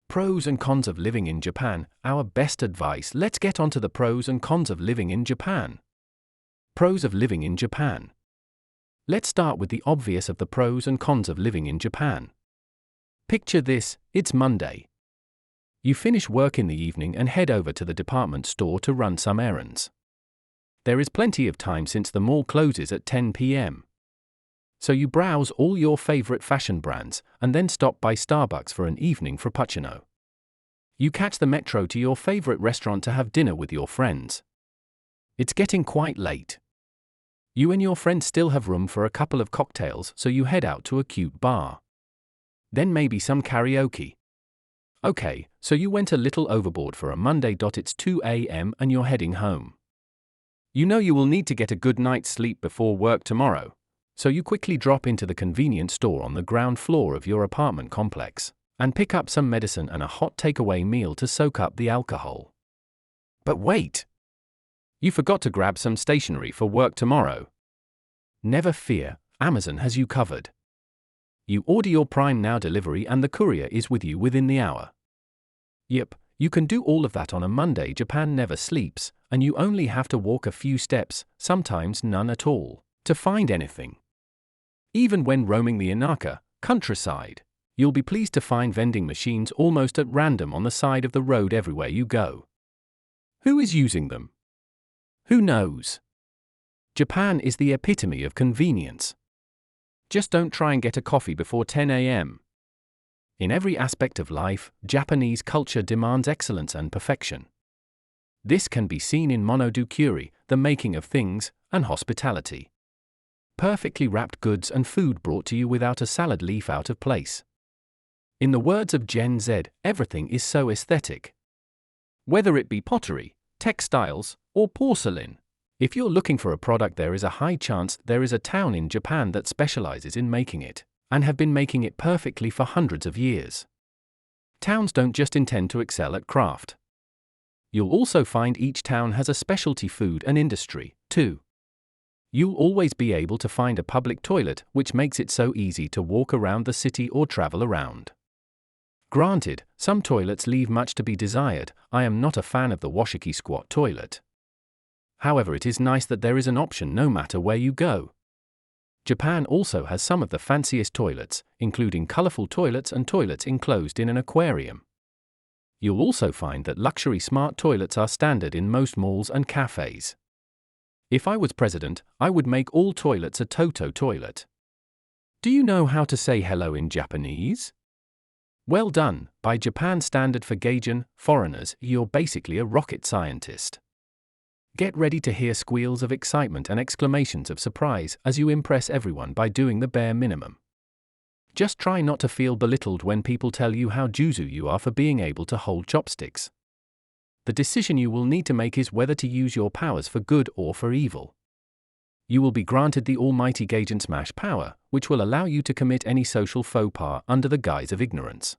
Pros and cons of living in Japan, our best advice. Let's get onto the pros and cons of living in Japan. Pros of living in Japan. Let's start with the obvious of the pros and cons of living in Japan. Picture this, it's Monday. You finish work in the evening and head over to the department store to run some errands. There is plenty of time since the mall closes at 10 p.m. So you browse all your favorite fashion brands and then stop by Starbucks for an evening frappuccino. You catch the metro to your favorite restaurant to have dinner with your friends. It's getting quite late. You and your friends still have room for a couple of cocktails, so you head out to a cute bar. Then maybe some karaoke. Okay, so you went a little overboard for a Monday. It's 2 a.m. and you're heading home. You know you will need to get a good night's sleep before work tomorrow. So you quickly drop into the convenience store on the ground floor of your apartment complex and pick up some medicine and a hot takeaway meal to soak up the alcohol. But wait! You forgot to grab some stationery for work tomorrow. Never fear, Amazon has you covered. You order your Prime Now delivery and the courier is with you within the hour. Yep, you can do all of that on a Monday. Japan never sleeps, and you only have to walk a few steps, sometimes none at all, to find anything. Even when roaming the Inaka countryside, you'll be pleased to find vending machines almost at random on the side of the road everywhere you go. Who is using them? Who knows? Japan is the epitome of convenience. Just don't try and get a coffee before 10 a.m. In every aspect of life, Japanese culture demands excellence and perfection. This can be seen in monodokuri, the making of things, and hospitality. Perfectly wrapped goods and food brought to you without a salad leaf out of place. In the words of Gen Z, everything is so aesthetic. Whether it be pottery, textiles, or porcelain, if you're looking for a product, there is a high chance there is a town in Japan that specializes in making it, and have been making it perfectly for hundreds of years. Towns don't just intend to excel at craft. You'll also find each town has a specialty food and industry, too. You'll always be able to find a public toilet, which makes it so easy to walk around the city or travel around. Granted, some toilets leave much to be desired. I am not a fan of the washiki squat toilet. However, it is nice that there is an option no matter where you go. Japan also has some of the fanciest toilets, including colorful toilets and toilets enclosed in an aquarium. You'll also find that luxury smart toilets are standard in most malls and cafes. If I was president, I would make all toilets a Toto toilet. Do you know how to say hello in Japanese? Well done. By Japan standard for Gaijin foreigners, you're basically a rocket scientist. Get ready to hear squeals of excitement and exclamations of surprise as you impress everyone by doing the bare minimum. Just try not to feel belittled when people tell you how juzu you are for being able to hold chopsticks. The decision you will need to make is whether to use your powers for good or for evil. You will be granted the almighty Gaijin Smash power, which will allow you to commit any social faux pas under the guise of ignorance.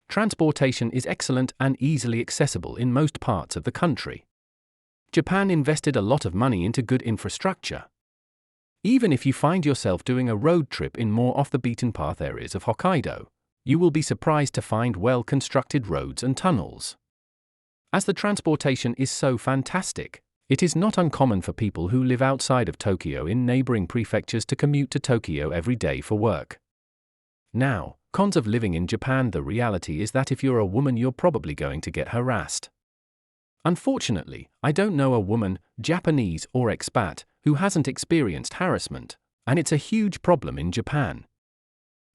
Transportation is excellent and easily accessible in most parts of the country. Japan invested a lot of money into good infrastructure. Even if you find yourself doing a road trip in more off-the-beaten-path areas of Hokkaido, you will be surprised to find well-constructed roads and tunnels. As the transportation is so fantastic, it is not uncommon for people who live outside of Tokyo in neighboring prefectures to commute to Tokyo every day for work. Now, cons of living in Japan. The reality is that if you're a woman, you're probably going to get harassed. Unfortunately, I don't know a woman, Japanese or expat, who hasn't experienced harassment, and it's a huge problem in Japan.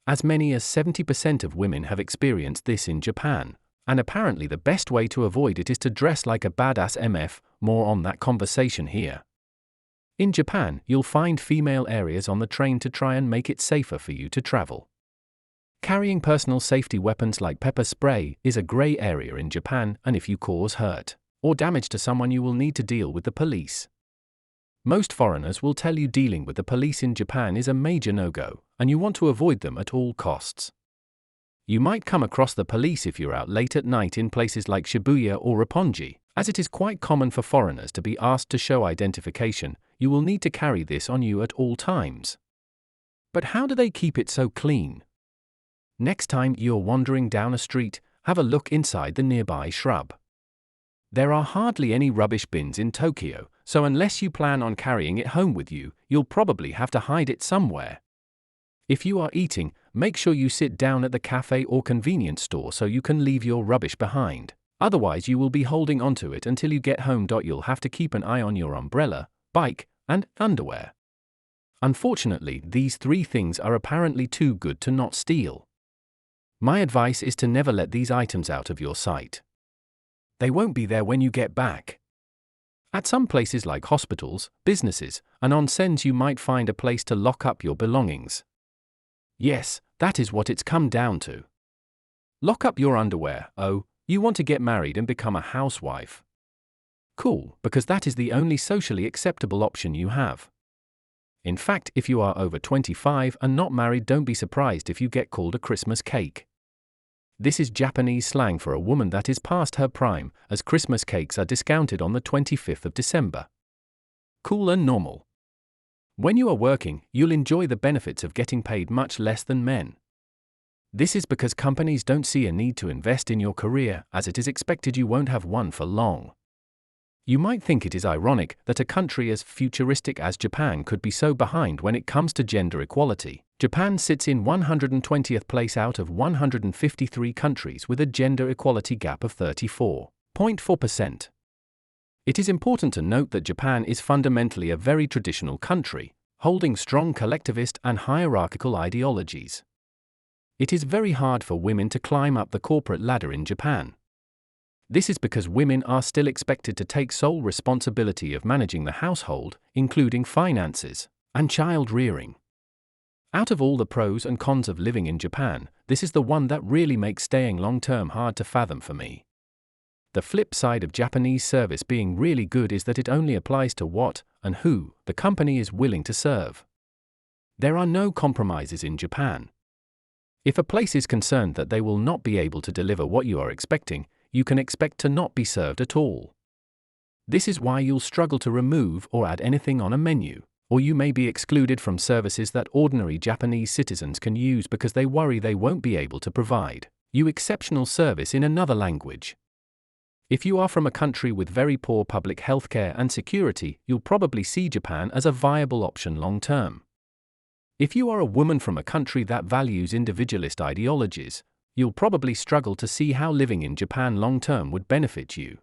As many as 70% of women have experienced this in Japan. And apparently the best way to avoid it is to dress like a badass MF, more on that conversation here. In Japan, you'll find female areas on the train to try and make it safer for you to travel. Carrying personal safety weapons like pepper spray is a gray area in Japan, and if you cause hurt or damage to someone, you will need to deal with the police. Most foreigners will tell you dealing with the police in Japan is a major no-go, and you want to avoid them at all costs. You might come across the police if you're out late at night in places like Shibuya or Roppongi, as it is quite common for foreigners to be asked to show identification. You will need to carry this on you at all times. But how do they keep it so clean? Next time you're wandering down a street have a look inside the nearby shrub. There are hardly any rubbish bins in Tokyo, so unless you plan on carrying it home with you, you'll probably have to hide it somewhere. If you are eating, make sure you sit down at the cafe or convenience store so you can leave your rubbish behind. Otherwise you will be holding onto it until you get home. You'll have to keep an eye on your umbrella, bike, and underwear. Unfortunately, these 3 things are apparently too good to not steal. My advice is to never let these items out of your sight. They won't be there when you get back. At some places like hospitals, businesses, and onsens you might find a place to lock up your belongings. Yes, that is what it's come down to. Lock up your underwear. Oh, you want to get married and become a housewife. Cool, because that is the only socially acceptable option you have. In fact, if you are over 25 and not married, don't be surprised if you get called a Christmas cake. This is Japanese slang for a woman that is past her prime, as Christmas cakes are discounted on the 25th of December. Cool and normal. When you are working, you'll enjoy the benefits of getting paid much less than men. This is because companies don't see a need to invest in your career, as it is expected you won't have one for long. You might think it is ironic that a country as futuristic as Japan could be so behind when it comes to gender equality. Japan sits in 120th place out of 153 countries with a gender equality gap of 34.4%. It is important to note that Japan is fundamentally a very traditional country, holding strong collectivist and hierarchical ideologies. It is very hard for women to climb up the corporate ladder in Japan. This is because women are still expected to take sole responsibility of managing the household, including finances and child rearing. Out of all the pros and cons of living in Japan, this is the one that really makes staying long-term hard to fathom for me. The flip side of Japanese service being really good is that it only applies to what and who the company is willing to serve. There are no compromises in Japan. If a place is concerned that they will not be able to deliver what you are expecting, you can expect to not be served at all. This is why you'll struggle to remove or add anything on a menu, or you may be excluded from services that ordinary Japanese citizens can use because they worry they won't be able to provide you exceptional service in another language. If you are from a country with very poor public healthcare and security, you'll probably see Japan as a viable option long term. If you are a woman from a country that values individualist ideologies, you'll probably struggle to see how living in Japan long term would benefit you.